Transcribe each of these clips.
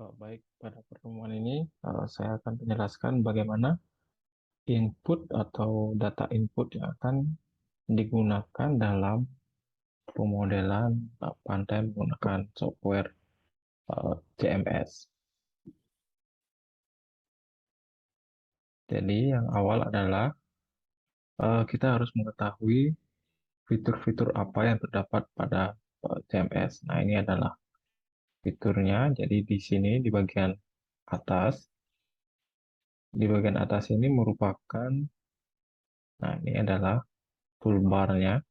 Baik, pada pertemuan ini saya akan menjelaskan bagaimana input atau data input yang akan digunakan dalam pemodelan pantai menggunakan software CMS. Jadi yang awal adalah kita harus mengetahui fitur-fitur apa yang terdapat pada CMS. Nah, ini adalah fiturnya. Jadi di sini di bagian atas ini merupakan, nah ini adalah toolbar-nya.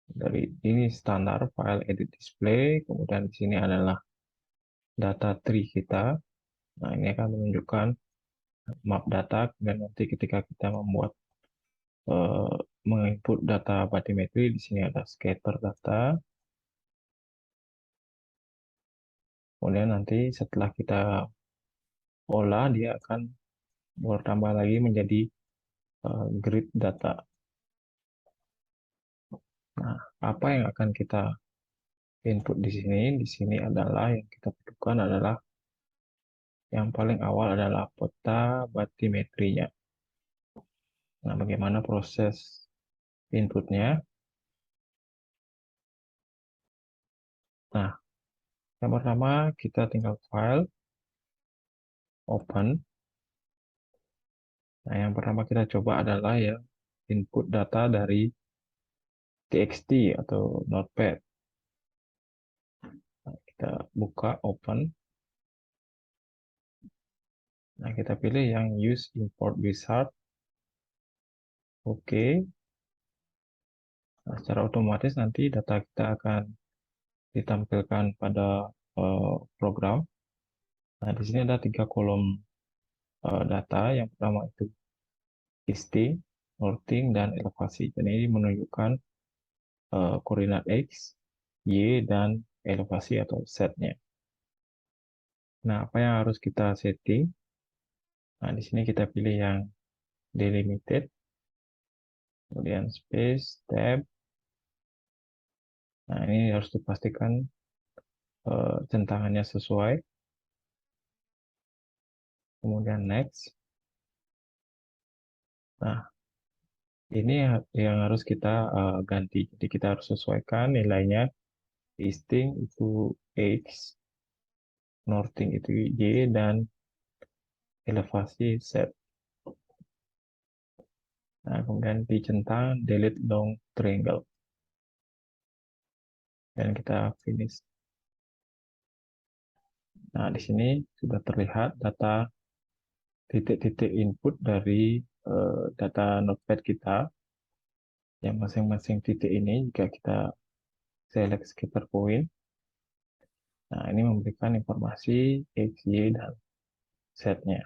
Dari ini standar file edit display, kemudian di sini adalah data tree kita. Nah, ini akan menunjukkan map data, kemudian nanti ketika kita membuat eh, menginput data bathymetry, di sini ada scatter data. Kemudian nanti setelah kita olah, dia akan bertambah lagi menjadi grid data. Nah, apa yang akan kita input di sini? Di sini adalah yang kita butuhkan adalah yang paling awal adalah peta bathymetry-nya. Nah, bagaimana proses inputnya? Nah, yang pertama kita tinggal file, open. Nah, yang pertama kita coba adalah ya input data dari txt atau notepad. Nah, kita buka, open. Nah, kita pilih yang use import wizard. Oke. Nah, secara otomatis nanti data kita akan ditampilkan pada program. Nah, di sini ada 3 kolom data. Yang pertama itu listing, northing, dan elevasi. Dan ini menunjukkan koordinat X, Y, dan elevasi atau setnya. Nah, apa yang harus kita setting? Nah, di sini kita pilih yang delimited, kemudian space, tab. Nah, ini harus dipastikan centangannya sesuai. Kemudian next. Nah, ini yang harus kita ganti. Jadi kita harus sesuaikan nilainya. Listing itu X, northing itu Y, dan elevasi Z. Nah, kemudian dicentang delete long triangle. Dan kita finish. Nah, di sini sudah terlihat data titik-titik input dari data notepad kita. Yang masing-masing titik ini, jika kita select scatter point, nah ini memberikan informasi X, Y, dan Z-nya.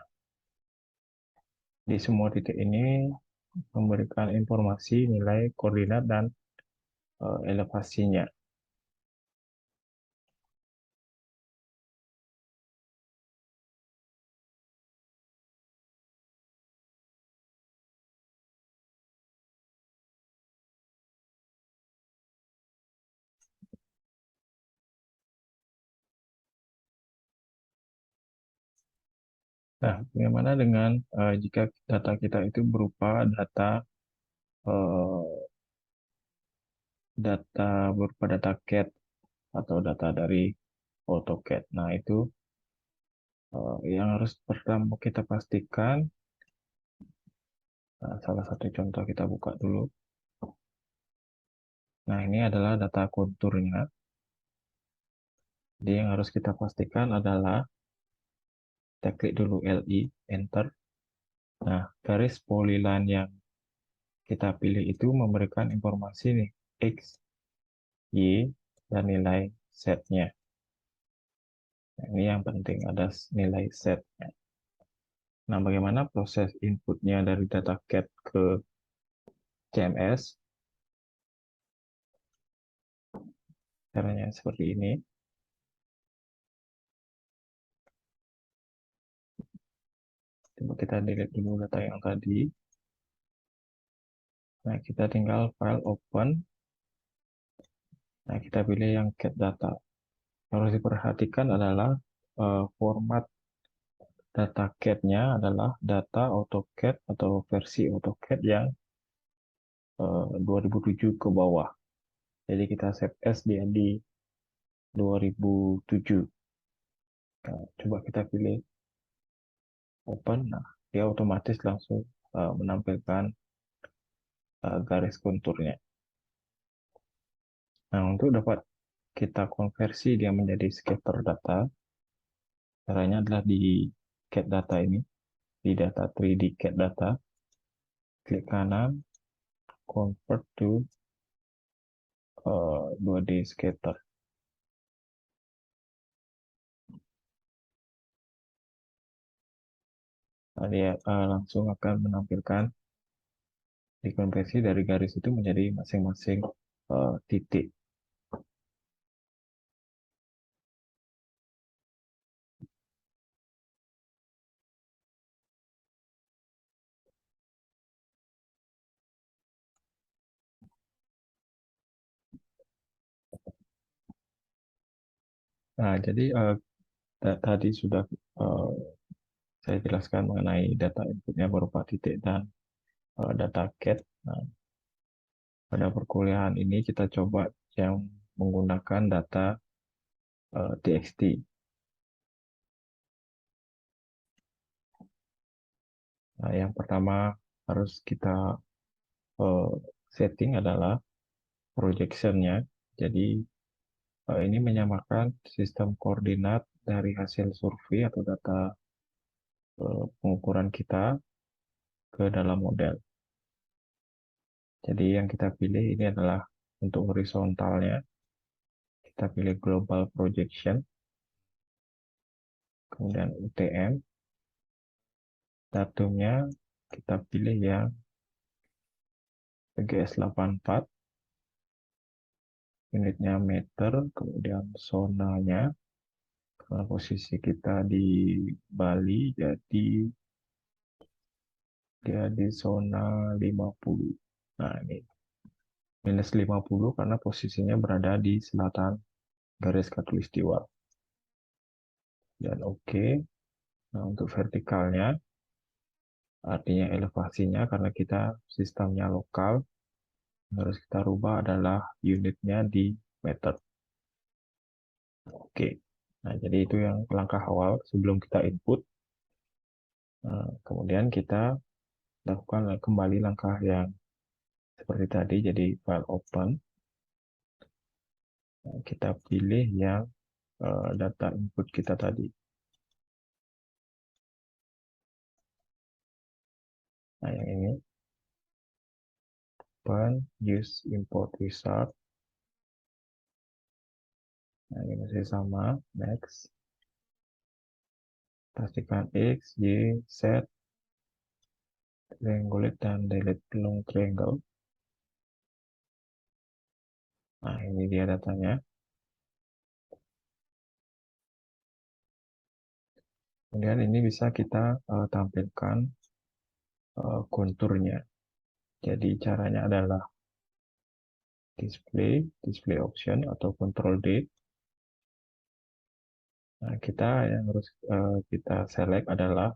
Di semua titik ini memberikan informasi nilai koordinat dan elevasinya. Nah, bagaimana dengan jika data kita itu berupa uh, data CAD atau data dari AutoCAD. Nah, itu yang harus pertama kita pastikan. Nah, salah satu contoh kita buka dulu. Nah, ini adalah data konturnya. Jadi yang harus kita pastikan adalah kita klik dulu LI, Enter. Nah, garis polyline yang kita pilih itu memberikan informasi nih, X, Y, dan nilai Z-nya. Nah, ini yang penting, ada nilai Z-nya. Nah, bagaimana proses inputnya dari data CAD ke CMS? Caranya seperti ini. Coba kita delete dulu data yang tadi. Nah, kita tinggal file open. Nah, kita pilih yang CAD data. Yang harus diperhatikan adalah format data CAD-nya adalah data AutoCAD atau versi AutoCAD yang 2007 ke bawah. Jadi kita save as dia di 2007. Nah, coba kita pilih open. Nah, dia otomatis langsung menampilkan garis konturnya. Nah, untuk dapat kita konversi dia menjadi scatter data, caranya adalah di CAD data ini, di data 3D CAD data, klik kanan, convert to 2D scatter. Nah, dia langsung akan menampilkan dikonversi dari garis itu menjadi masing-masing titik. Nah, jadi tadi sudah uh, saya jelaskan mengenai data inputnya berupa titik dan data CAD. Nah, pada perkuliahan ini kita coba yang menggunakan data TXT. Nah, yang pertama harus kita uh, setting adalah projection-nya. Jadi ini menyamakan sistem koordinat dari hasil survei atau data pengukuran kita ke dalam model. Jadi yang kita pilih ini adalah untuk horizontalnya, kita pilih global projection, kemudian UTM, datumnya kita pilih yang GS84, unitnya meter, kemudian zonanya, karena posisi kita di Bali, jadi dia di zona 50. Nah, ini minus 50 karena posisinya berada di selatan garis khatulistiwa. Dan oke. Nah, untuk vertikalnya, artinya elevasinya, karena kita sistemnya lokal, yang harus kita rubah adalah unitnya di meter. Oke. Nah, jadi itu yang langkah awal sebelum kita input. Nah, kemudian kita lakukan kembali langkah yang seperti tadi, jadi file open. Nah, kita pilih yang data input kita tadi. Nah, yang ini. Open, use import wizard. Nah, ini masih sama, next. Pastikan X, Y, Z, triangle dan delete long triangle. Nah, ini dia datanya. Kemudian ini bisa kita tampilkan konturnya. Jadi caranya adalah display option atau control D. Nah, kita yang harus kita select adalah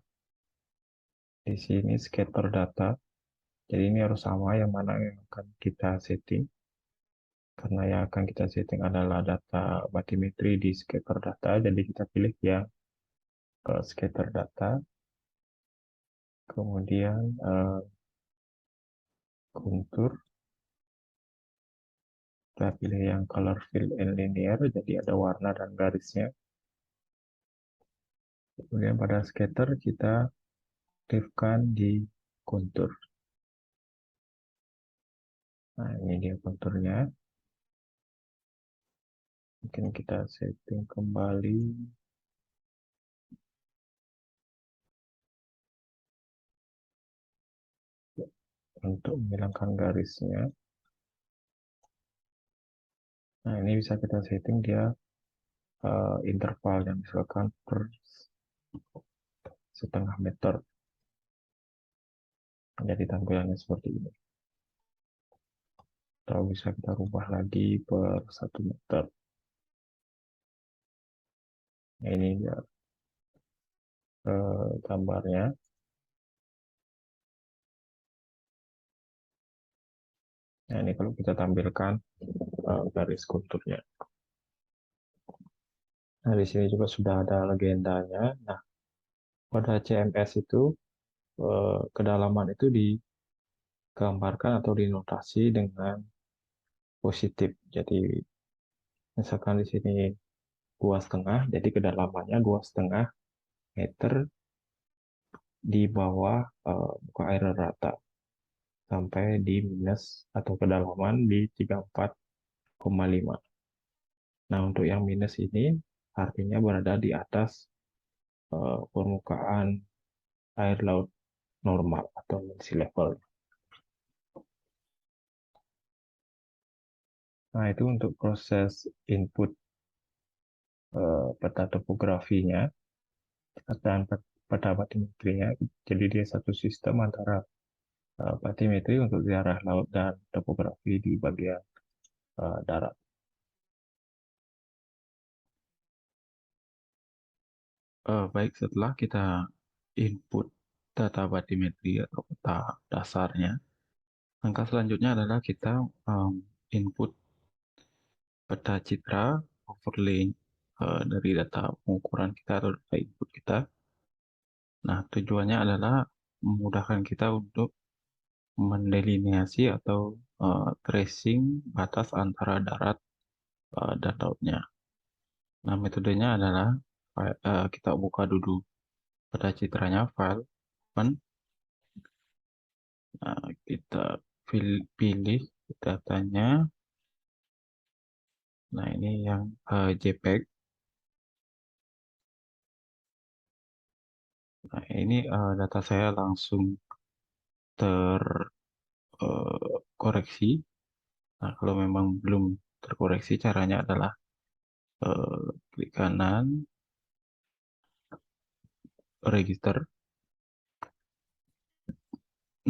di sini scatter data. Jadi ini harus sama yang mana yang akan kita setting. Karena yang akan kita setting adalah data batimetri di scatter data. Jadi kita pilih yang scatter data. Kemudian kontur. Kita pilih yang color fill and linear. Jadi ada warna dan garisnya. Kemudian pada scatter kita aktifkan di kontur. Nah, ini dia konturnya. Mungkin kita setting kembali. Untuk menghilangkan garisnya. Nah, ini bisa kita setting dia intervalnya, misalkan per setengah meter. Jadi tampilannya seperti ini. Atau bisa kita rubah lagi per 1 meter. Nah, ini ya, gambarnya. Nah, ini kalau kita tampilkan garis konturnya. Nah, di sini juga sudah ada legendanya. Nah, pada CMS itu kedalaman itu digambarkan atau dinotasi dengan positif. Jadi, misalkan di sini 2,5, jadi kedalamannya 2,5 meter di bawah muka air rata sampai di minus atau kedalaman di 34,5. Nah, untuk yang minus ini artinya berada di atas permukaan air laut normal atau sea level. Nah, itu untuk proses input peta topografinya dan peta batimetrinya. Jadi dia satu sistem antara batimetri untuk daerah laut dan topografi di bagian darat. Baik, setelah kita input data batimetri atau peta dasarnya, langkah selanjutnya adalah kita input peta citra overlay dari data pengukuran kita atau data input kita. Nah, tujuannya adalah memudahkan kita untuk mendelineasi atau tracing batas antara darat dan lautnya. Nah, metodenya adalah kita buka dulu peta citranya, file, open. Nah, kita pilih datanya. Nah, ini yang JPEG. Nah, ini data saya langsung terkoreksi. Nah, kalau memang belum terkoreksi, caranya adalah klik kanan, register.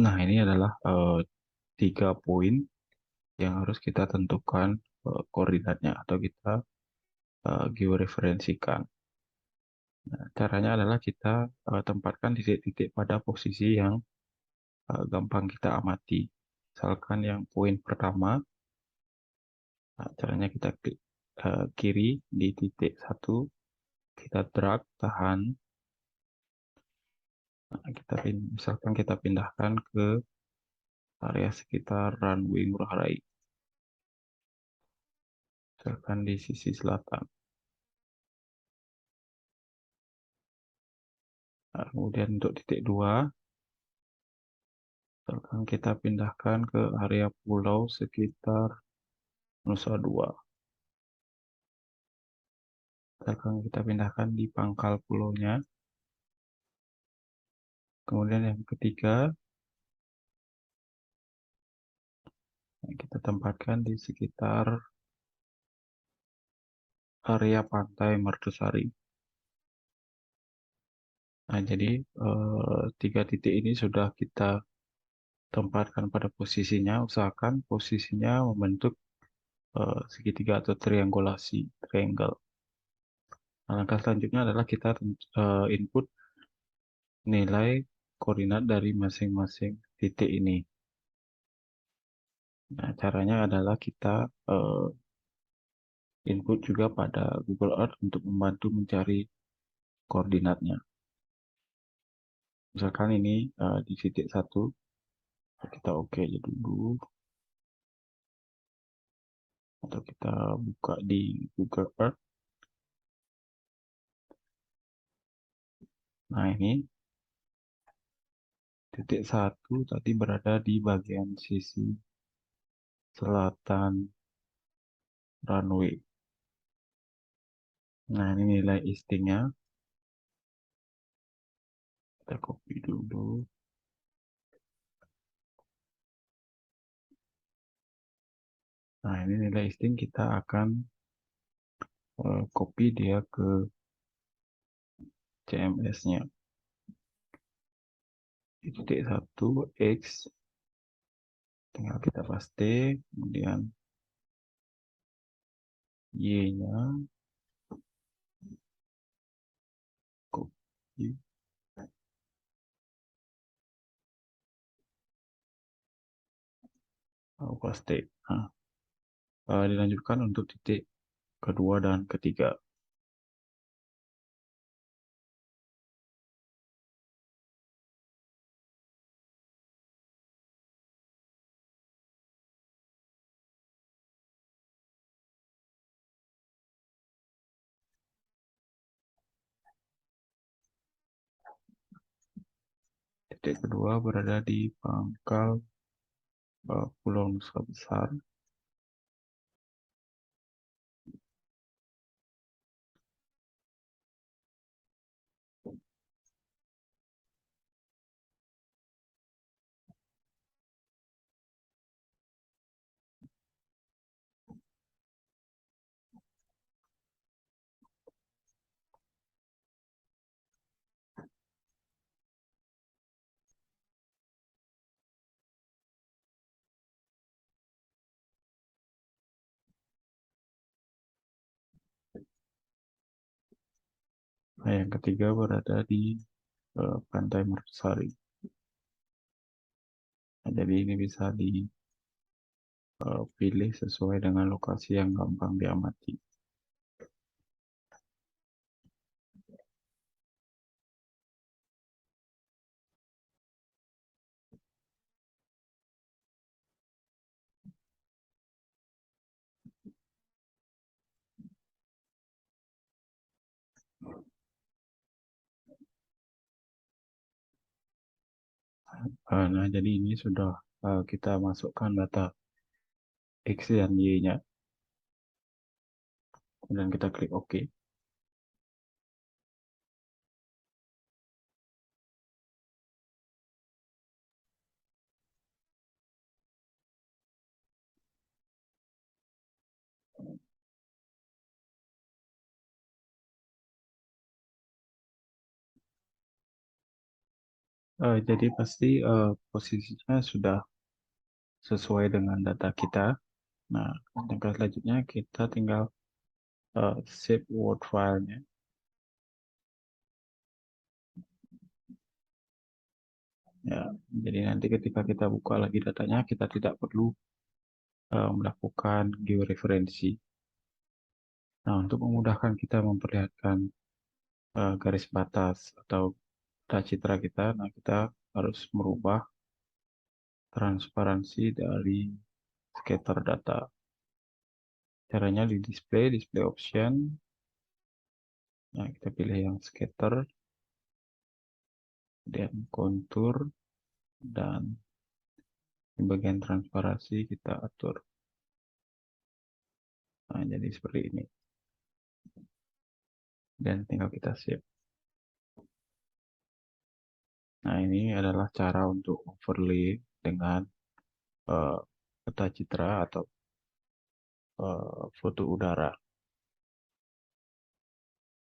Nah, ini adalah 3 poin yang harus kita tentukan koordinatnya atau kita georeferensikan. Nah, caranya adalah kita tempatkan titik-titik pada posisi yang gampang kita amati. Misalkan yang poin pertama, nah, caranya kita klik kiri di titik 1, kita drag, tahan. Nah, misalkan kita pindahkan ke area sekitar runway Ngurah Rai, misalkan di sisi selatan. Nah, kemudian untuk titik 2, misalkan kita pindahkan ke area pulau sekitar Nusa Dua. Misalkan kita pindahkan di pangkal pulaunya. Kemudian yang ketiga, kita tempatkan di sekitar area pantai Mertesari. Nah, jadi 3 titik ini sudah kita tempatkan pada posisinya. Usahakan posisinya membentuk segitiga atau triangulasi, triangle. Nah, langkah selanjutnya adalah kita input nilai koordinat dari masing-masing titik ini. Nah, caranya adalah kita input juga pada Google Earth untuk membantu mencari koordinatnya. Misalkan ini di titik 1, kita oke aja dulu. Atau kita buka di Google Earth. Nah, ini titik 1 tadi berada di bagian sisi selatan runway. Nah, ini nilai istingnya. Kita copy dulu. Nah, ini nilai isting, kita akan copy dia ke CMS-nya. Di titik 1, X, tinggal kita paste, kemudian Y-nya, copy. state. Nah, dilanjutkan untuk titik kedua dan ketiga. Titik kedua berada di pangkal Pulau Nusa Besar. Nah, yang ketiga berada di Pantai Mersari. Nah, jadi ini bisa dipilih sesuai dengan lokasi yang gampang diamati. Nah, jadi ini sudah kita masukkan data X dan Y-nya, dan kita klik OK. Jadi pasti posisinya sudah sesuai dengan data kita. Nah, langkah selanjutnya kita tinggal save Word file-nya. Ya, jadi nanti ketika kita buka lagi datanya, kita tidak perlu melakukan georeferensi. Nah, untuk memudahkan kita memperlihatkan garis batas atau peta citra kita, nah kita harus merubah transparansi dari scatter data. Caranya di display option. Nah, kita pilih yang scatter, dan kontur, dan di bagian transparansi kita atur. Nah, jadi seperti ini. Dan tinggal kita save. Nah, ini adalah cara untuk overlay dengan uh, peta citra atau foto udara.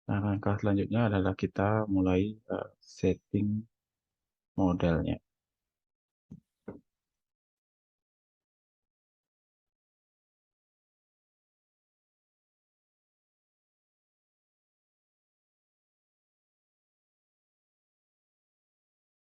Nah, langkah selanjutnya adalah kita mulai setting modelnya.